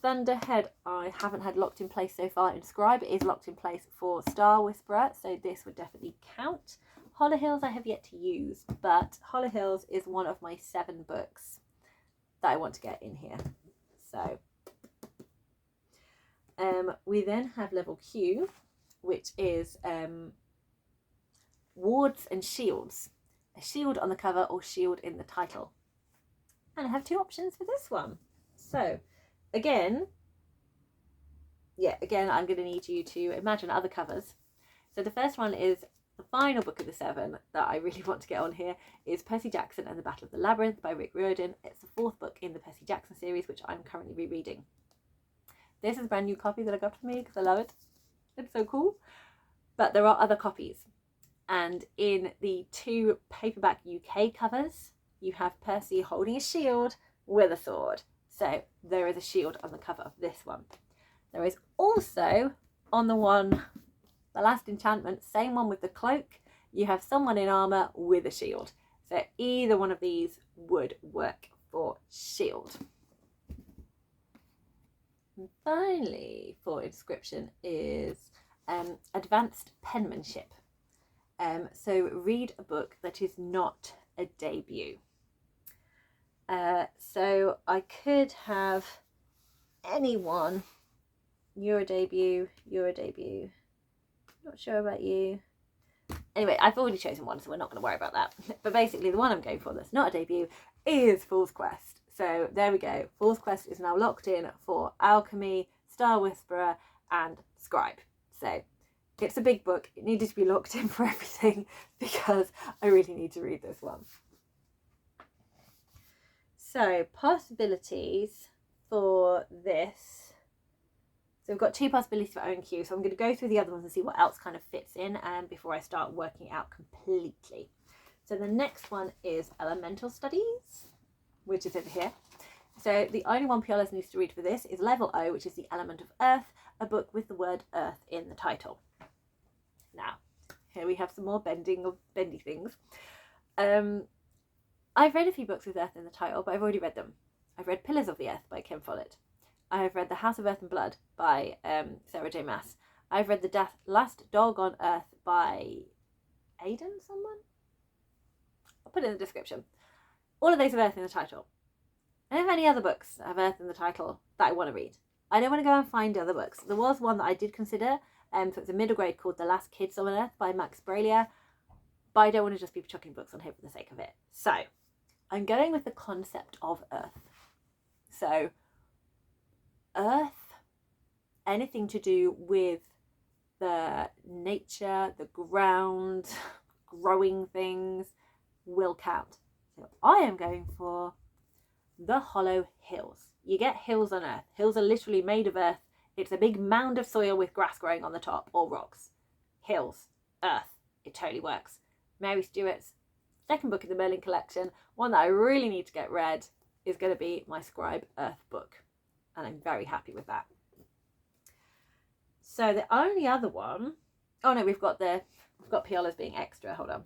Thunderhead I haven't had locked in place so far. Inscribe is locked in place for Star Whisperer, so this would definitely count. Hollow Hills I have yet to use, but Hollow Hills is one of my 7 books that I want to get in here. So we then have level Q, which is wards and shields. A shield on the cover or shield in the title. And I have 2 options for this one. So again, I'm going to need you to imagine other covers. So the first one is the final book of the 7 that I really want to get on here is Percy Jackson and the Battle of the Labyrinth by Rick Riordan. It's the 4th book in the Percy Jackson series, which I'm currently rereading. This is a brand new copy that I got for me because I love it. It's so cool. But there are other copies. And in the 2 paperback UK covers, you have Percy holding a shield with a sword. So there is a shield on the cover of this one. There is also on the Last Enchantment, same one with the cloak, you have someone in armour with a shield. So either one of these would work for Shield. And finally for Inscription is advanced penmanship. So read a book that is not a debut. So I could have anyone. You're a debut, not sure about you. Anyway, I've already chosen one, so we're not going to worry about that. But basically the one I'm going for that's not a debut is Fool's Quest. So there we go. Fool's Quest is now locked in for Alchemy, Star Whisperer and Scribe. So it's a big book. It needed to be locked in for everything because I really need to read this one. So possibilities for this. So we've got 2 possibilities for O and Q. So I'm going to go through the other ones and see what else kind of fits in before I start working out completely. So the next one is Elemental Studies, which is over here. So the only one Piolurs needs to read for this is Level O, which is the element of Earth, a book with the word Earth in the title. Now, here we have some more bendy things. I've read a few books with Earth in the title, but I've already read them. I've read Pillars of the Earth by Kim Follett. I have read The House of Earth and Blood by Sarah J. Maas. I've read The Last Dog on Earth by Aidan someone? I'll put it in the description. All of those have Earth in the title. I don't have any other books that have Earth in the title that I want to read. I don't want to go and find other books. There was one that I did consider, so it's a middle grade called The Last Kids on Earth by Max Bralia, but I don't want to just be chucking books on here for the sake of it. So I'm going with the concept of Earth. So Earth, anything to do with the nature, the ground, growing things will count. So I am going for the Hollow Hills. You get hills on Earth. Hills are literally made of earth. It's a big mound of soil with grass growing on the top or rocks. Hills, Earth. It totally works. Mary Stewart's second book in the Merlin collection, one that I really need to get read, is going to be my Scribe Earth book. And I'm very happy with that. So the only other one, oh no, we've got Piolurs being extra. Hold on.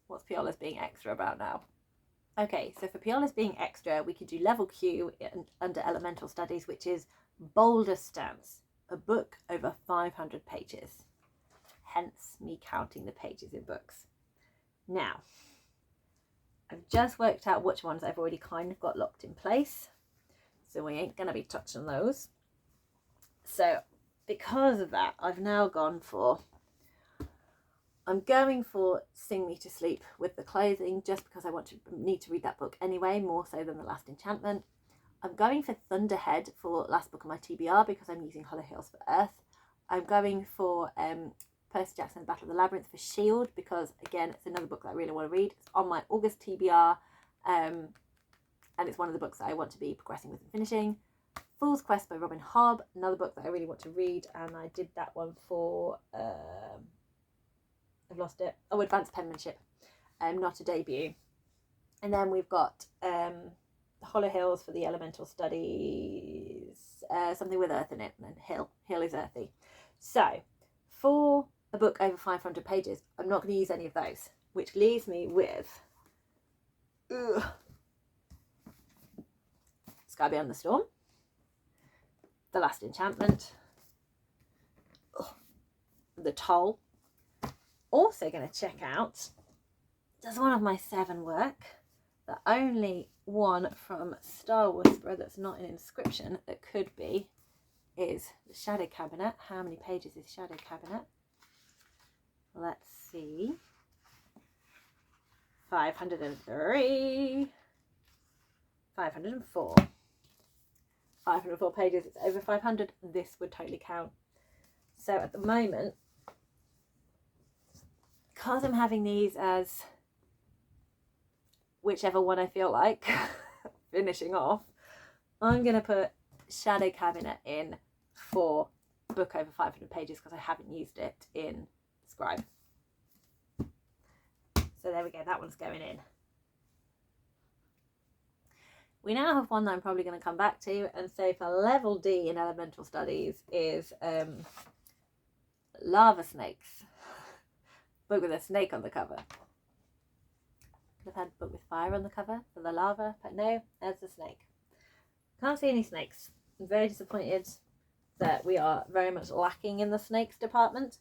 What's Piolurs being extra about now? Okay, so for Piolurs being extra, we could do Level Q under Elemental Studies, which is Boulder Stance, a book over 500 pages. Hence me counting the pages in books. Now, I've just worked out which ones I've already kind of got locked in place. So we ain't going to be touching those. So because of that, I've now gone for, I'm going for Sing Me to Sleep with the Clothing, just because I need to read that book anyway, more so than The Last Enchantment. I'm going for Thunderhead for last book of my TBR because I'm using Hollow Hills for Earth. I'm going for Percy Jackson and the Battle of the Labyrinth for Shield because, again, it's another book that I really want to read. It's on my August TBR and it's one of the books that I want to be progressing with and finishing. Fool's Quest by Robin Hobb, another book that I really want to read, and I did that one for, I've lost it. Oh, Advanced Penmanship, not a debut. And then we've got Hollow Hills for the Elemental Studies, something with Earth in it, and Hill is earthy. So, for a book over 500 pages, I'm not going to use any of those, which leaves me with Sky Beyond the Storm, The Last Enchantment, The Toll. Also going to check out, does one of my 7 work? The only one from Star Whisperer that's not an Inscription that could be is the Shadow Cabinet. How many pages is Shadow Cabinet? Let's see. 503. 504. 504 pages. It's over 500. This would totally count. So at the moment, because I'm having these as whichever one I feel like finishing off, I'm going to put Shadow Cabinet in for a book over 500 pages because I haven't used it in Scribe. So there we go, that one's going in. We now have one that I'm probably going to come back to, and so for Level D in Elemental Studies is Lava Snakes, book with a snake on the cover. Could have had a book with fire on the cover for the lava, but no, there's a snake. Can't see any snakes. I'm very disappointed that we are very much lacking in the snakes department.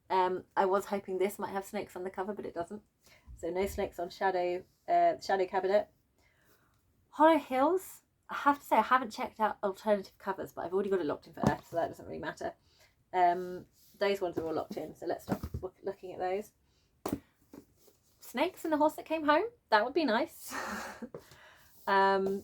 I was hoping this might have snakes on the cover, but it doesn't. So no snakes on Shadow Cabinet. Hollow Hills, I have to say I haven't checked out alternative covers, but I've already got it locked in for Earth, so that doesn't really matter. Those ones are all locked in, so let's stop looking at those. Snakes and the Horse That Came Home, that would be nice. There's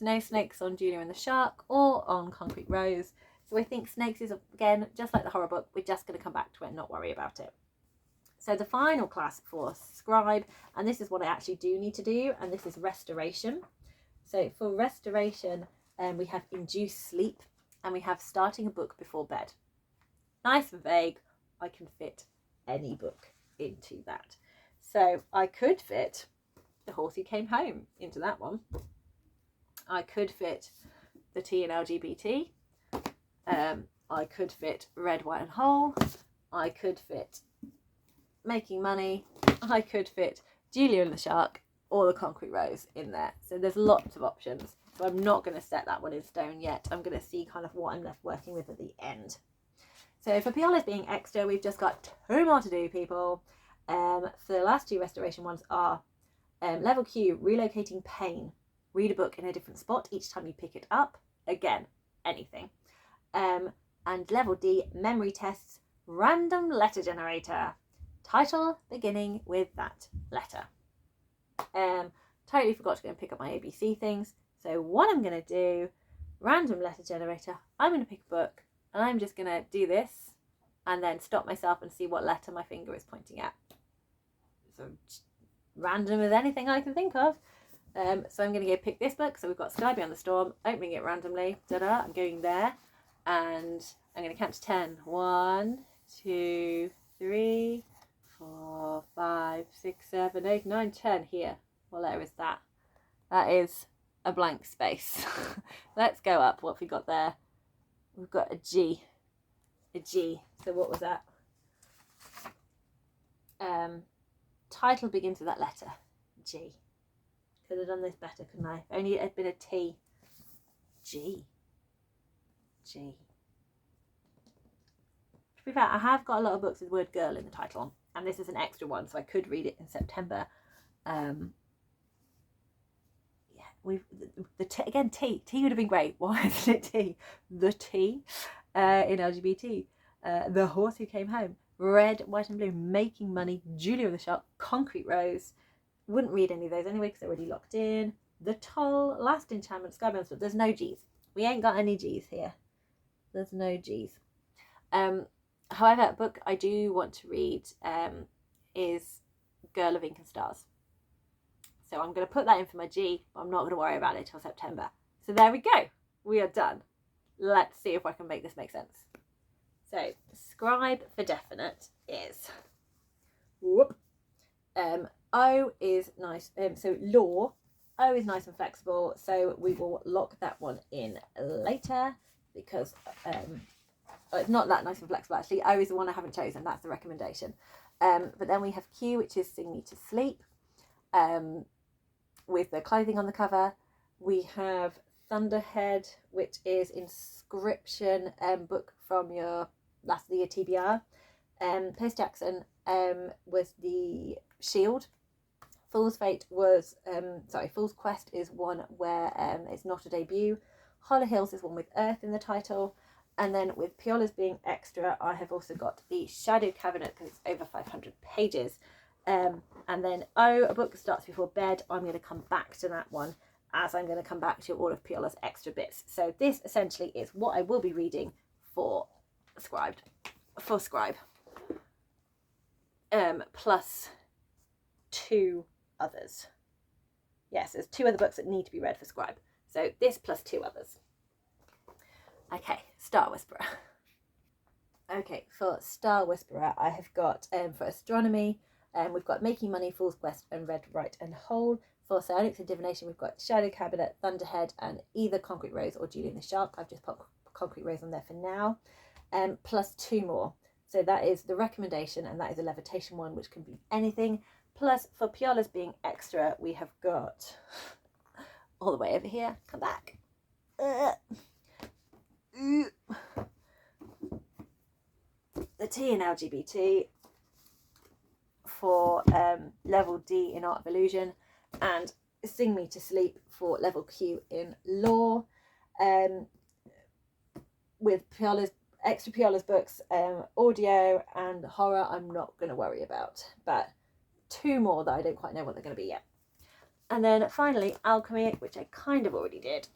no snakes on Julia and the Shark or on Concrete Rose. So I think snakes is, again, just like the horror book, we're just going to come back to it and not worry about it. So the final class for Scribe, and this is what I actually do need to do, and this is Restoration. So for Restoration, we have Induce Sleep, and we have Starting a Book Before Bed. Nice and vague. I can fit any book into that. So I could fit The Horse Who Came Home into that one. I could fit the T in LGBT. I could fit Red, White and Whole. I could fit Making Money. I could fit Julia and the Shark or the Concrete Rose in there. So there's lots of options. So I'm not going to set that one in stone yet. I'm going to see kind of what I'm left working with at the end. So for Piolurs being extra, we've just got 2 more to do, people. So the last 2 restoration ones are Level Q, Relocating Pain. Read a book in a different spot each time you pick it up. Again, anything. And Level D, Memory Tests, Random Letter Generator. Title beginning with that letter. Totally forgot to go and pick up my ABC things. So what I'm going to do, Random Letter Generator, I'm going to pick a book and I'm just going to do this and then stop myself and see what letter my finger is pointing at. So random as anything I can think of. So I'm going to go pick this book. So we've got Sky Beyond the Storm, opening it randomly. Ta-da, I'm going there. And I'm going to count to 10. 1, 2, 3, 4, 5, 6, 7, 8, 9, 10. Here. What letter is that? That is a blank space. Let's go up. What have we got there? We've got a G. A G. So what was that? Title begins with that letter. G. Could have done this better, couldn't I? If only it had been a T. G. G. To be fair, I have got a lot of books with the word girl in the title, and this is an extra one, so I could read it in September. Yeah, again, T. T would have been great. Why isn't it T? The T in LGBT. The Horse Who Came Home. Red, White and Blue, Making Money, Julia and the Shark, Concrete Rose. Wouldn't read any of those anyway because they're already locked in. The Toll, Last Enchantment, Skybound, but there's no G's. We ain't got any G's here. There's no G's. However, a book I do want to read is Girl of Ink and Stars. So I'm going to put that in for my G, but I'm not going to worry about it till September. So there we go. We are done. Let's see if I can make this make sense. So Scribe for definite is O is nice. So law, O is nice and flexible. So we will lock that one in later because it's not that nice and flexible actually. O is the one I haven't chosen. That's the recommendation. But then we have Q, which is Sing Me to Sleep, with the clothing on the cover. We have Thunderhead, which is Inscription, book from your last of the year TBR. Percy Jackson was the Shield. Fool's Fate was, Fool's Quest is one where it's not a debut. Hollow Hills is one with Earth in the title. And then with Piolurs being extra, I have also got the Shadow Cabinet because it's over 500 pages. And then O, a book that starts before bed. I'm going to come back to that one as I'm going to come back to all of Piolurs' extra bits. So this essentially is what I will be reading for Scribe. Plus 2 others. Yes, there's 2 other books that need to be read for Scribe. So this plus 2 others. Okay, Star Whisperer. Okay, for Star Whisperer, I have got for Astronomy, we've got Making Money, Fool's Quest, and Red, Right, and Whole. For Psionics and Divination, we've got Shadow Cabinet, Thunderhead, and either Concrete Rose or Julia and the Shark. I've just put Concrete Rose on there for now. Plus 2 more. So that is the recommendation, and that is a levitation one, which can be anything Plus for Piolurs being extra, we have got all the way over here, come back. The T in LGBT for level D in Art of Illusion, and Sing Me to Sleep for level Q in Lore. With Piolurs, extra Piolurs books, audio and horror I'm not going to worry about, but 2 more that I don't quite know what they're going to be yet. And then finally Alchemy, which I kind of already did.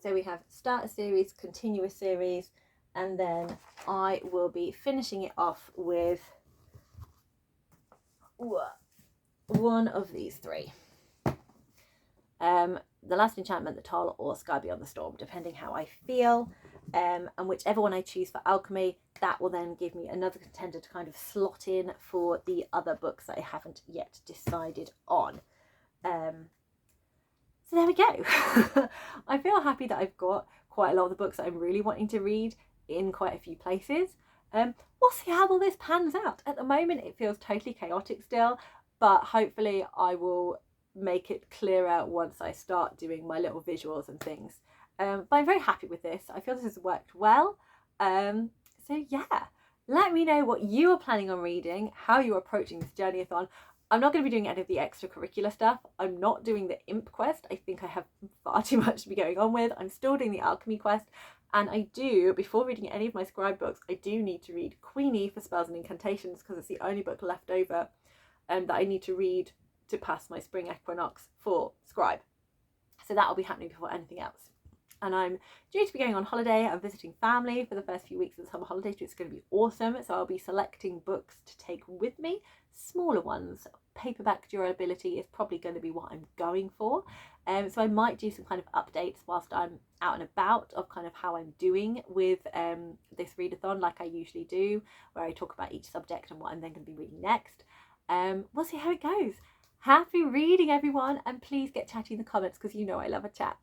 So we have starter series, continuous series, and then I will be finishing it off with one of these 3. The Last Enchantment, the Toll, or Sky Beyond the Storm, depending how I feel. And whichever one I choose for Alchemy, that will then give me another contender to kind of slot in for the other books that I haven't yet decided on. So there we go. I feel happy that I've got quite a lot of the books that I'm really wanting to read in quite a few places. We'll see how all this pans out. At the moment it feels totally chaotic still, but hopefully I will make it clearer once I start doing my little visuals and things. But I'm very happy with this. I feel this has worked well. So yeah, let me know what you are planning on reading, how you're approaching this journey-a-thon. I'm not going to be doing any of the extracurricular stuff. I'm not doing the imp quest. I think I have far too much to be going on with. I'm still doing the alchemy quest. And I do, before reading any of my scribe books, I do need to read Queenie for spells and incantations, because it's the only book left over that I need to read to pass my spring equinox for scribe. So that will be happening before anything else. And I'm due to be going on holiday. I'm visiting family for the first few weeks of the summer holidays, which is going to be awesome. So I'll be selecting books to take with me, smaller ones. Paperback durability is probably going to be what I'm going for. So I might do some kind of updates whilst I'm out and about of kind of how I'm doing with this readathon, like I usually do, where I talk about each subject and what I'm then going to be reading next. We'll see how it goes. Happy reading, everyone, and please get chatty in the comments because you know I love a chat.